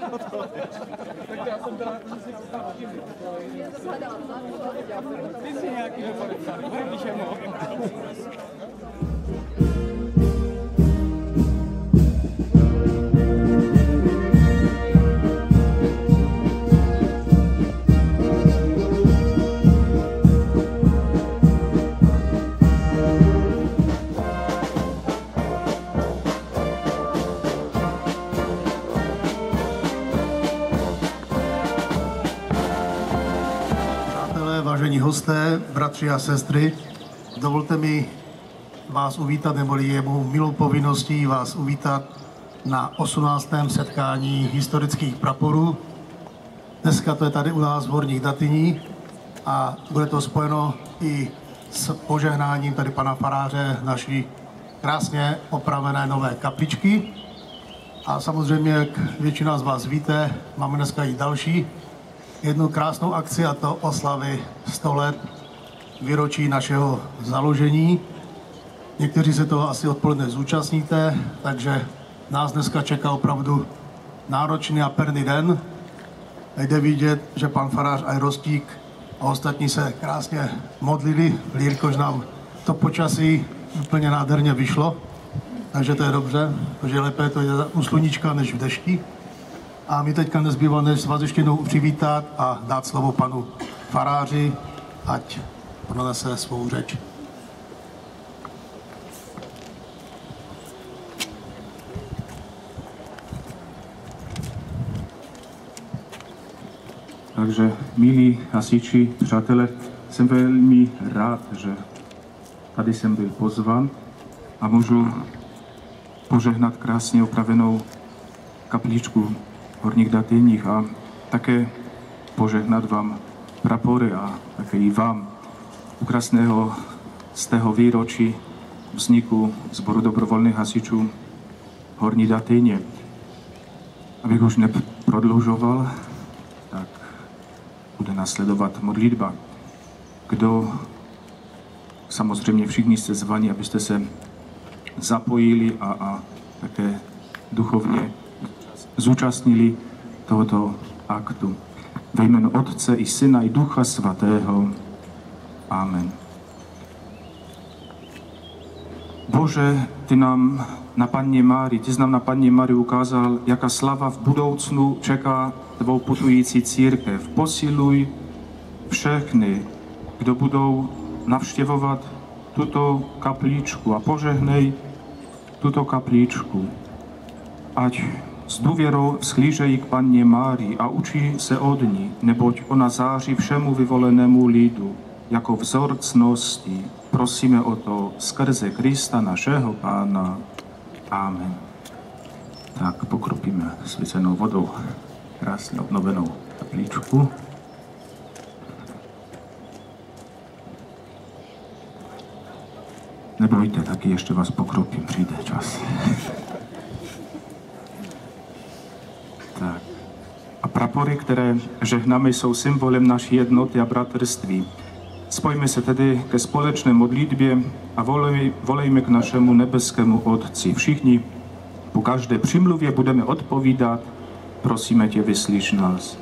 Tak já jsem teda ty jsi nějaký nepodepsaný, když je mohl. Vážení hosté, bratři a sestry, dovolte mi vás uvítat, neboli je mou milou povinností vás uvítat na 18. setkání historických praporů. Dneska to je tady u nás v Horních Datyních a bude to spojeno i s požehnáním tady pana faráře naší krásně opravené nové kapličky. A samozřejmě, jak většina z vás víte, máme dneska i další jednu krásnou akci, a to oslavy 100 let výročí našeho založení. Někteří se toho asi odpoledne zúčastníte, takže nás dneska čeká opravdu náročný a perný den. Jde vidět, že pan farář a Rostík a ostatní se krásně modlili, jelikož nám to počasí úplně nádherně vyšlo, takže to je dobře, protože lépe to je u sluníčka než v dešti. A mi teďka nezbývá, než vás ještě jednou přivítat a dát slovo panu faráři, ať pronese svou řeč. Takže, milí hasiči, přátelé, jsem velmi rád, že tady jsem byl pozvan a můžu požehnat krásně opravenou kapličku v Horních Datyních a také požehnat vám prapory a také i vám u krásného z tého výročí vzniku Sboru dobrovolných hasičů Horní Datyně. Abych už neprodlužoval, tak bude následovat modlitba. Kdo, samozřejmě všichni jste zvaní, abyste se zapojili a také duchovně zúčastnili tohoto aktu. Ve jménu Otce i Syna i Ducha Svatého. Amen. Bože, ty nám na Panně Márii, ty jsi nám na Panně Márii ukázal, jaká slava v budoucnu čeká tvou putující církev. Posiluj všechny, kdo budou navštěvovat tuto kapličku a požehnej tuto kapličku. Ať s důvěrou vzhlížejí k Panně Márii a učí se od ní, neboť ona září všemu vyvolenému lidu jako vzor ctnosti. Prosíme o to skrze Krista našeho Pána. Amen. Tak pokropíme svícenou vodou krásně obnovenou kapličku. Nebojte, taky ještě vás pokropím, přijde čas. Tak. A prapory, které žehnáme, jsou symbolem naší jednoty a bratrství. Spojme se tedy ke společné modlitbě a volejme k našemu nebeskému Otci. Všichni po každé přimluvě budeme odpovídat. Prosíme tě, vyslyš nás.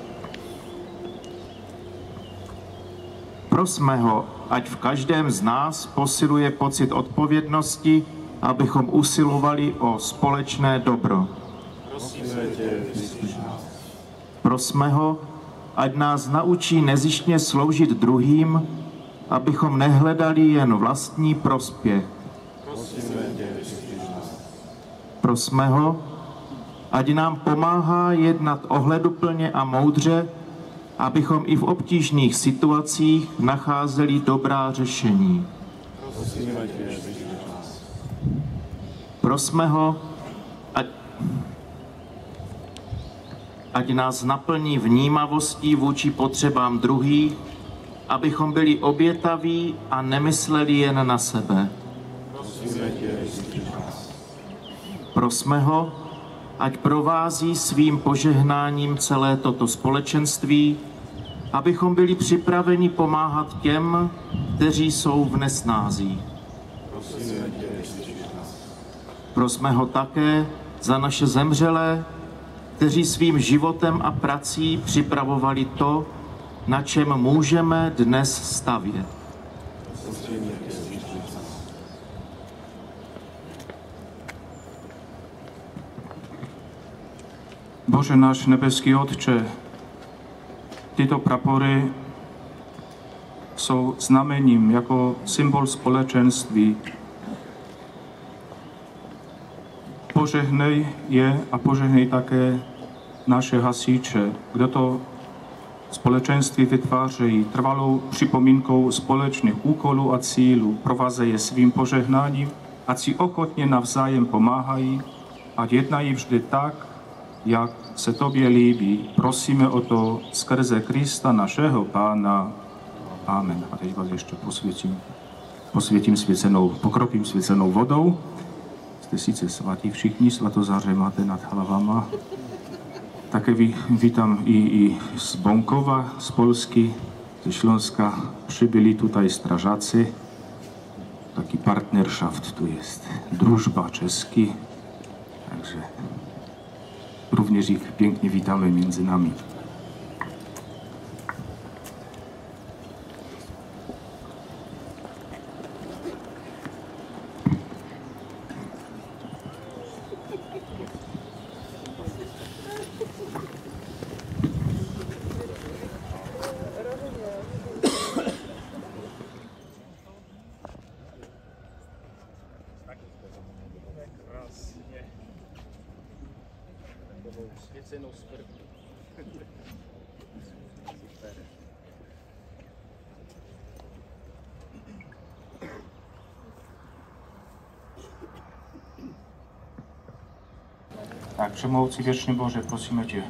Prosme ho, ať v každém z nás posiluje pocit odpovědnosti, abychom usilovali o společné dobro. Prosme ho, ať nás naučí nezištně sloužit druhým, abychom nehledali jen vlastní prospěch. Prosme ho, ať nám pomáhá jednat ohleduplně a moudře, abychom i v obtížných situacích nacházeli dobrá řešení. Prosme ho, ať nás naplní vnímavostí vůči potřebám druhých, abychom byli obětaví a nemysleli jen na sebe. Prosme ho, ať provází svým požehnáním celé toto společenství, abychom byli připraveni pomáhat těm, kteří jsou v nesnází. Prosme ho také za naše zemřelé, kteří svým životem a prací připravovali to, na čem můžeme dnes stavět. Bože náš nebeský Otče, tyto prapory jsou znamením jako symbol společenství. Požehnej je a požehnej také naše hasiče, kdo to společenství vytvářejí trvalou připomínkou společných úkolů a cílů, provázejí je svým požehnáním, ať si ochotně navzájem pomáhají, ať jednají vždy tak, jak se tobě líbí. Prosíme o to skrze Krista našeho Pána. Amen. A teď vás ještě pokropím svěcenou vodou. Jste sice svatí všichni, svatozáře máte nad hlavama. Také vítám i z Bonkova, z Polski, ze Śląska. Přibyli tutaj strażacy. Taki partnerschaft tu jest. Drużba czeski. Także również ich pięknie witamy między nami. Tak, Všemohoucí věčný Bože, prosíme tě,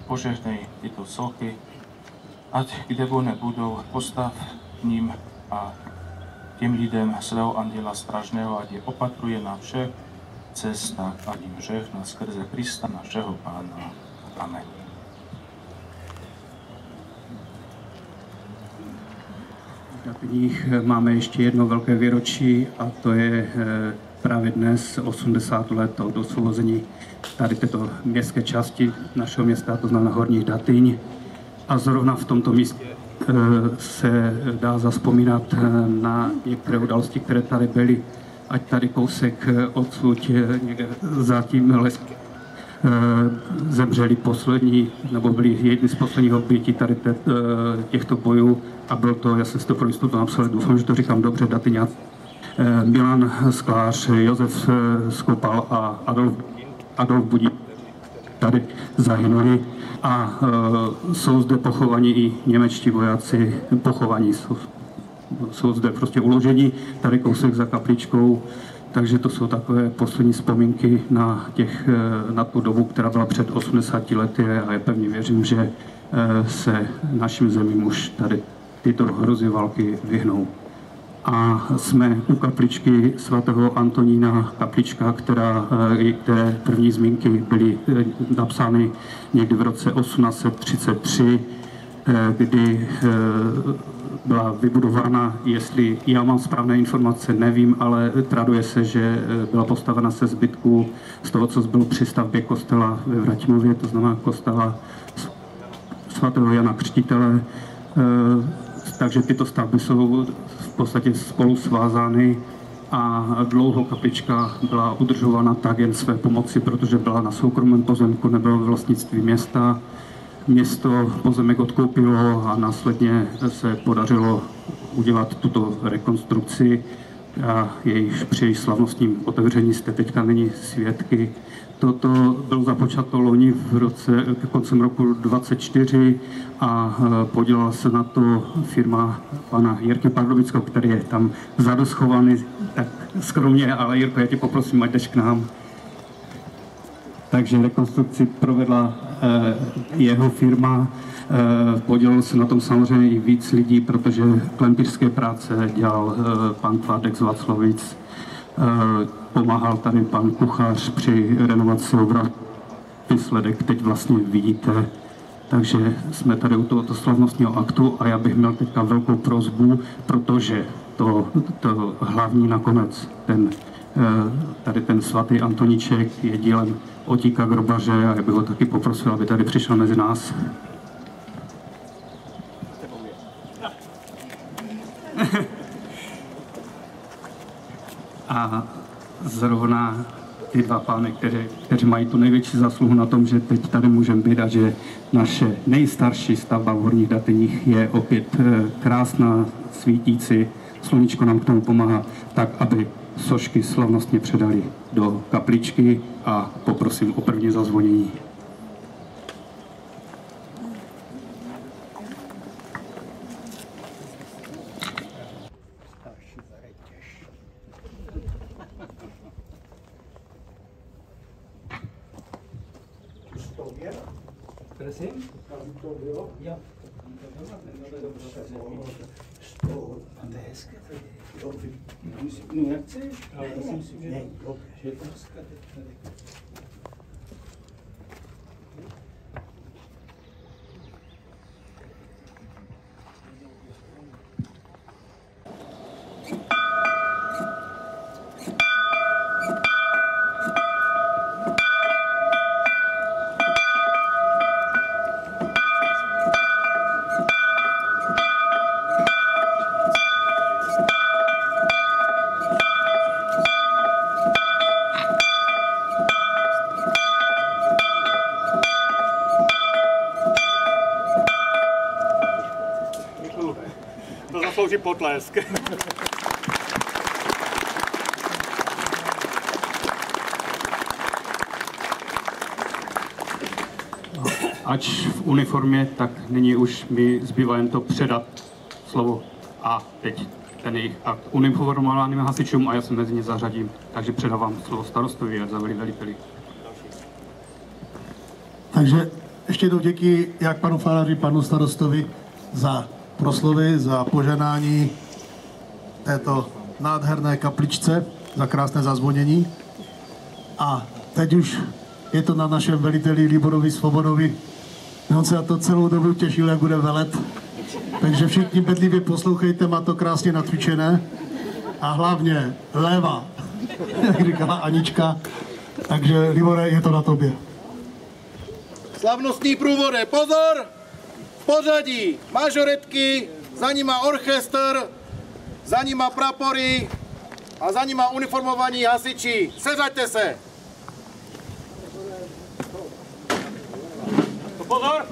požehnej tyto sochy, ať kde one budou, postav ním a těm lidem svého anděla strážného, ať je opatruje na všech cestách, ať jim žehná skrze Krista našeho Pána. Amen. V knih máme ještě jedno velké výročí a to je právě dnes 80 let od osvobození tady této městské části našeho města, to znamená Horních Datyň. A zrovna v tomto místě se dá zavzpomínat na některé události, které tady byly, ať tady kousek odsud za tím leskem zemřeli poslední, nebo byli jedni z posledních obětí tady těchto bojů a byl to, já jsem si to pro jistotu napsal, doufám, že to říkám dobře, Datyňák, Milan Sklář, Josef Skopal a Adolf Budík tady zahynuli a jsou zde pochovaní i němečtí vojáci, pochovaní jsou zde prostě uloženi, tady kousek za kapličkou, takže to jsou takové poslední vzpomínky na tu dobu, která byla před 80 lety a já pevně věřím, že se našim zemím už tady tyto hrozy války vyhnou. A jsme u kapličky svatého Antonína, kaplička, které první zmínky byly napsány někdy v roce 1833, kdy byla vybudována, jestli já mám správné informace, nevím, ale traduje se, že byla postavena se zbytků z toho, co zbylo při stavbě kostela ve Vratimově, to znamená kostela svatého Jana Křtitele. Takže tyto stavby jsou v podstatě spolu svázány a dlouho kaplička byla udržována tak jen své pomoci, protože byla na soukromém pozemku, nebylo ve vlastnictví města. Město pozemek odkoupilo a následně se podařilo udělat tuto rekonstrukci a při jejich slavnostním otevření jste teďka nyní svědky. Toto bylo započato loni koncem roku 24 a podělala se na to firma pana Jirky Pardubického, který je tam vzadu schovaný, tak skromně, ale Jirko, já tě poprosím, ať jdeš k nám. Takže rekonstrukci provedla jeho firma, podělil se na tom samozřejmě i víc lidí, protože klempířské práce dělal pan Tvádek z Václavic, pomáhal tady pan kuchař při renovaci obrazu. Výsledek teď vlastně vidíte. Takže jsme tady u tohoto slavnostního aktu a já bych měl teďka velkou prosbu, protože to hlavní nakonec, ten Tady ten svatý Antoníček je dílem Otíka Grobaře a já bych ho taky poprosil, aby tady přišel mezi nás. A zrovna ty dva pány, kteří mají tu největší zasluhu na tom, že teď tady můžeme být a že naše nejstarší stavba v Horních Datyních je opět krásná, svítící, sluníčko nám k tomu pomáhá, tak aby sošky slavnostně předali do kapličky a poprosím o první zazvonění. No jak chceš, ale to si myslím, že je to hezké tady. To zaslouží potlesk. Ač v uniformě, tak nyní už mi zbývá jen to předat slovo a teď ten jejich akt uniformovaným hasičům a já se mezi ně zařadím, takže předávám slovo starostovi a veliteli. Takže ještě jednou díky jak panu faráři, panu starostovi za proslovy, za požehnání této nádherné kapličce, za krásné zazvonění. A teď už je to na našem veliteli Liborovi Svobodovi. On se na to celou dobu těšil, jak bude velet. Takže všichni bedlivě poslouchejte, má to krásně natvičené. A hlavně leva, jak říkala Anička. Takže Libore, je to na tobě. Slavnostní průvode, pozor! V pořadí mažoretky, za nima orchestr, za nima prapory a za nima uniformovaní hasiči. Seřaďte se! Pozor!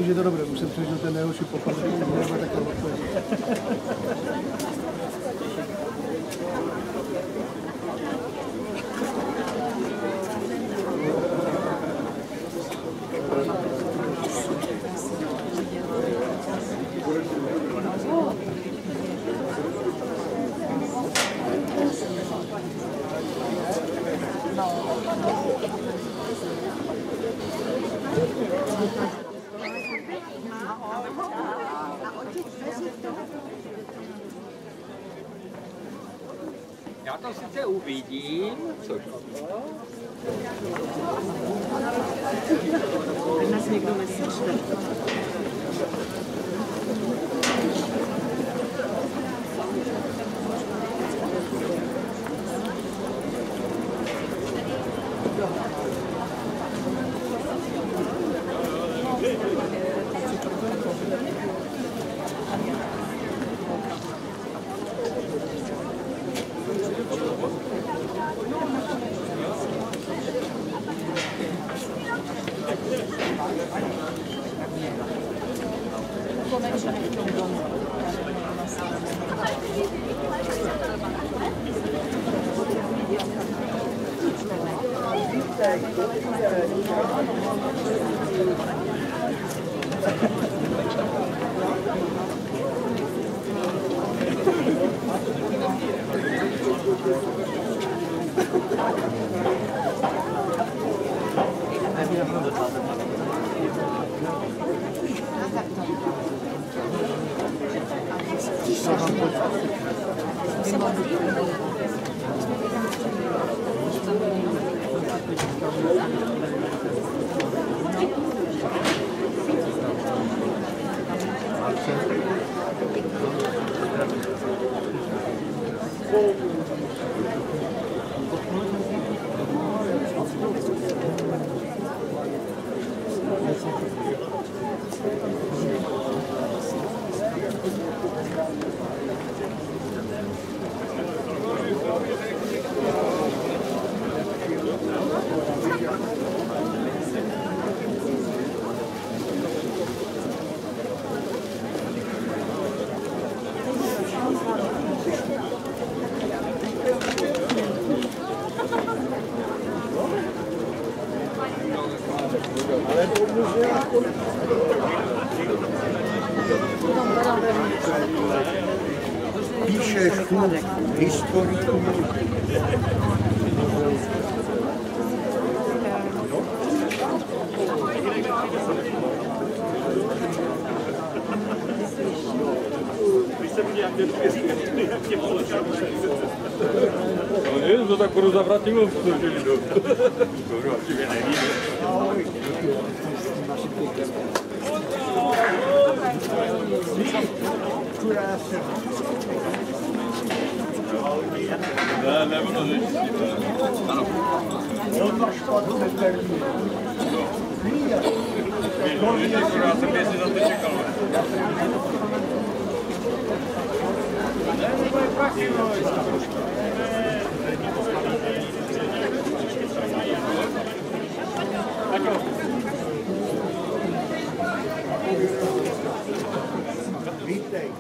že to dobré, už jsem přežil ten nejhorší poklad, který nebude takhle odpovědět. Já to sice uvidím, což tak nás někdo neslyšel. Píšeš tu historiku. No nie, to tak budu zavratilo, protože to určitě neví. Ne, nebo to zjistí. Ano. Já jsem jestli za to čekal. Ne, to je prachy, Vítej.